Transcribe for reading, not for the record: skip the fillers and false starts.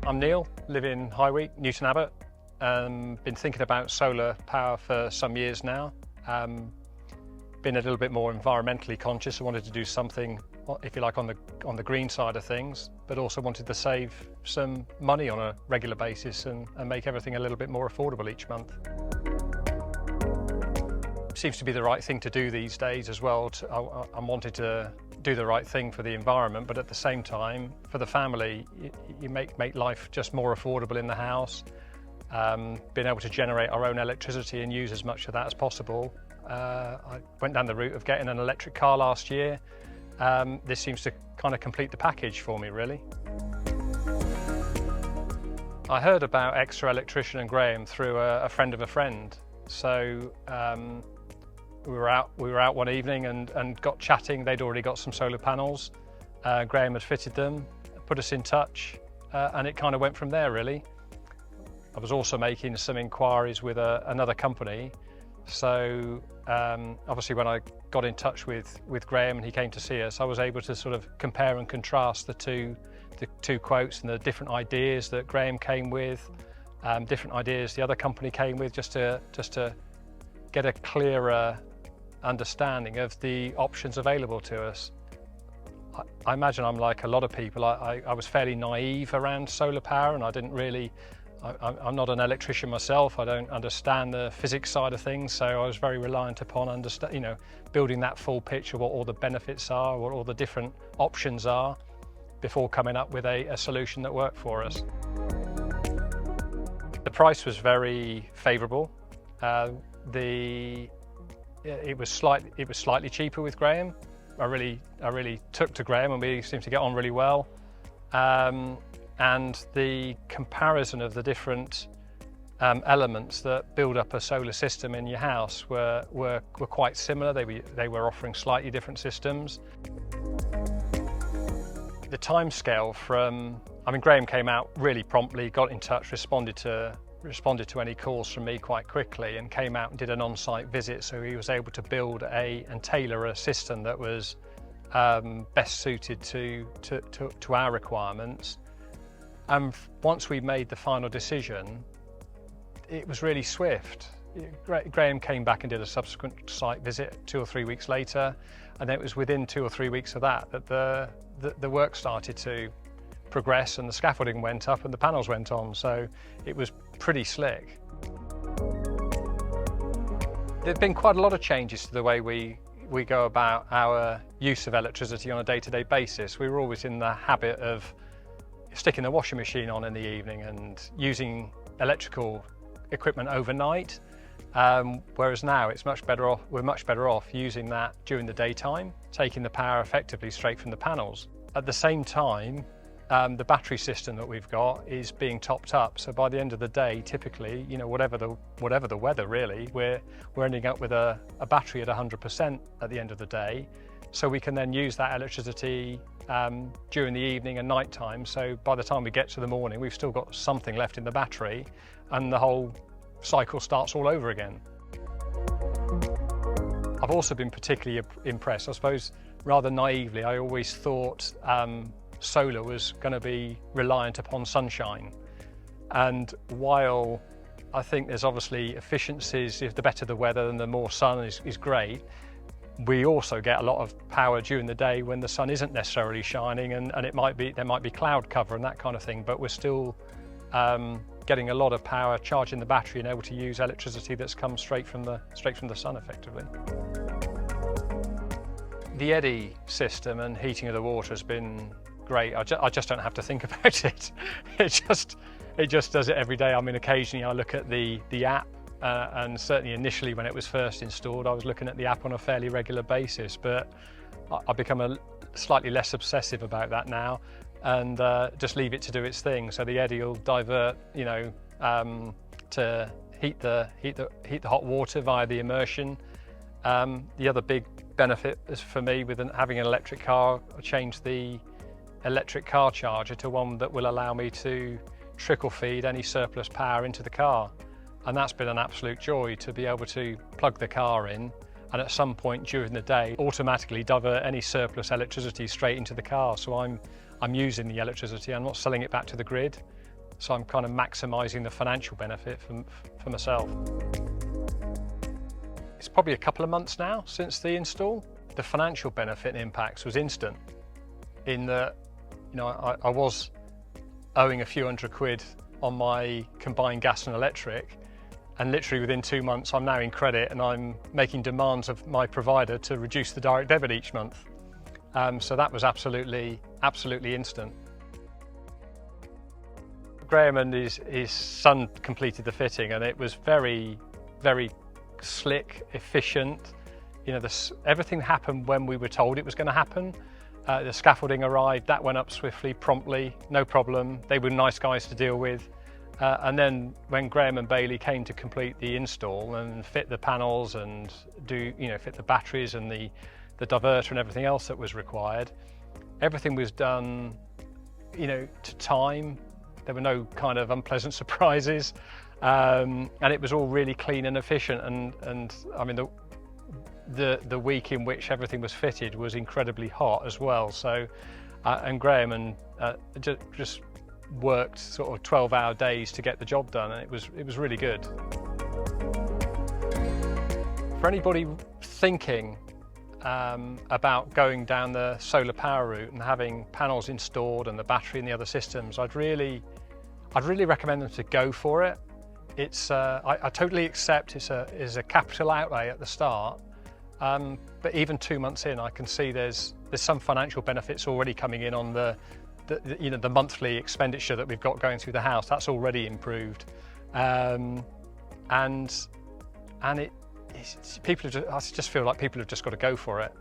I'm Neil, live in Highweek, Newton Abbot. Been thinking about solar power for some years now. Been a little bit more environmentally conscious. I wanted to do something, if you like, on the green side of things, but also wanted to save some money on a regular basis and make everything a little bit more affordable each month. Seems to be the right thing to do these days as well. I wanted to do the right thing for the environment, but at the same time, for the family, you make life just more affordable in the house. Being able to generate our own electricity and use as much of that as possible. I went down the route of getting an electric car last year. This seems to kind of complete the package for me, really. I heard about Exeter, Electrician and Graham through a friend of a friend. So we were out one evening and got chatting. They'd already got some solar panels. Graham had fitted them, put us in touch, and it kind of went from there, really. I was also making some inquiries with another company. So obviously when I got in touch with Graham and he came to see us, I was able to sort of compare and contrast the two quotes and the different ideas that Graham came with, different ideas the other company came with, just to get a clearer understanding of the options available to us. I imagine I'm like a lot of people. I was fairly naive around solar power, and I didn't really. I'm not an electrician myself. I don't understand the physics side of things, so I was very reliant upon building that full picture of what all the benefits are, what all the different options are, before coming up with a solution that worked for us. The price was very favourable. It was slightly cheaper with Graham. I really took to Graham, and we seemed to get on really well. And the comparison of the different elements that build up a solar system in your house were quite similar. They were offering slightly different systems. The timescale Graham came out really promptly, got in touch, responded to any calls from me quite quickly, and came out and did an on-site visit. So he was able to build and tailor a system that was best suited to our requirements. And once we made the final decision, it was really swift. Graham came back and did a subsequent site visit 2 or 3 weeks later, and then it was within 2 or 3 weeks of that the work started to progress, and the scaffolding went up and the panels went on. So it was pretty slick. There've been quite a lot of changes to the way we go about our use of electricity on a day-to-day basis. We were always in the habit of sticking the washing machine on in the evening and using electrical equipment overnight, whereas now we're much better off using that during the daytime, taking the power effectively straight from the panels. At the same time, the battery system that we've got is being topped up, so by the end of the day, typically, whatever the weather really, we're ending up with a battery at 100% at the end of the day, so we can then use that electricity during the evening and night time. So by the time we get to the morning, we've still got something left in the battery, and the whole cycle starts all over again. I've also been particularly impressed. I suppose rather naively, I always thought solar was going to be reliant upon sunshine. And while I think there's obviously efficiencies, if the better the weather and the more sun is great, we also get a lot of power during the day when the sun isn't necessarily shining, and there might be cloud cover and that kind of thing, but we're still getting a lot of power, charging the battery and able to use electricity that's come straight from the sun effectively. The eddy system and heating of the water has been great. I just don't have to think about it. It just does it every day. I mean, occasionally I look at the app, and certainly initially when it was first installed, I was looking at the app on a fairly regular basis, but I've become slightly less obsessive about that now, and just leave it to do its thing. So the eddy will divert, to heat the hot water via the immersion. The other big benefit is for me with having an electric car, I changed the electric car charger to one that will allow me to trickle feed any surplus power into the car. And that's been an absolute joy to be able to plug the car in and at some point during the day automatically divert any surplus electricity straight into the car. So I'm using the electricity, I'm not selling it back to the grid. So I'm kind of maximising the financial benefit for myself. It's probably a couple of months now since the install. The financial benefit and impacts was instant, in that, you know, I was owing a few £100 on my combined gas and electric, and literally within 2 months I'm now in credit and I'm making demands of my provider to reduce the direct debit each month. So that was absolutely instant. Graham and his son completed the fitting, and it was very slick, efficient. You know, everything happened when we were told it was going to happen. The scaffolding arrived, that went up swiftly, promptly, no problem. They were nice guys to deal with. And then when Graham and Bailey came to complete the install and fit the panels and fit the batteries and the divertor and everything else that was required, everything was done, you know, to time. There were no kind of unpleasant surprises, and it was all really clean and efficient. And I mean, the week in which everything was fitted was incredibly hot as well. So, and Graham just worked sort of 12-hour days to get the job done, and it was really good. For anybody thinking about going down the solar power route and having panels installed and the battery and the other systems, I'd really recommend them to go for it. It's I totally accept it's a capital outlay at the start, but even 2 months in, I can see there's some financial benefits already coming in on the monthly expenditure that we've got going through the house. That's already improved, and I just feel like people have just got to go for it.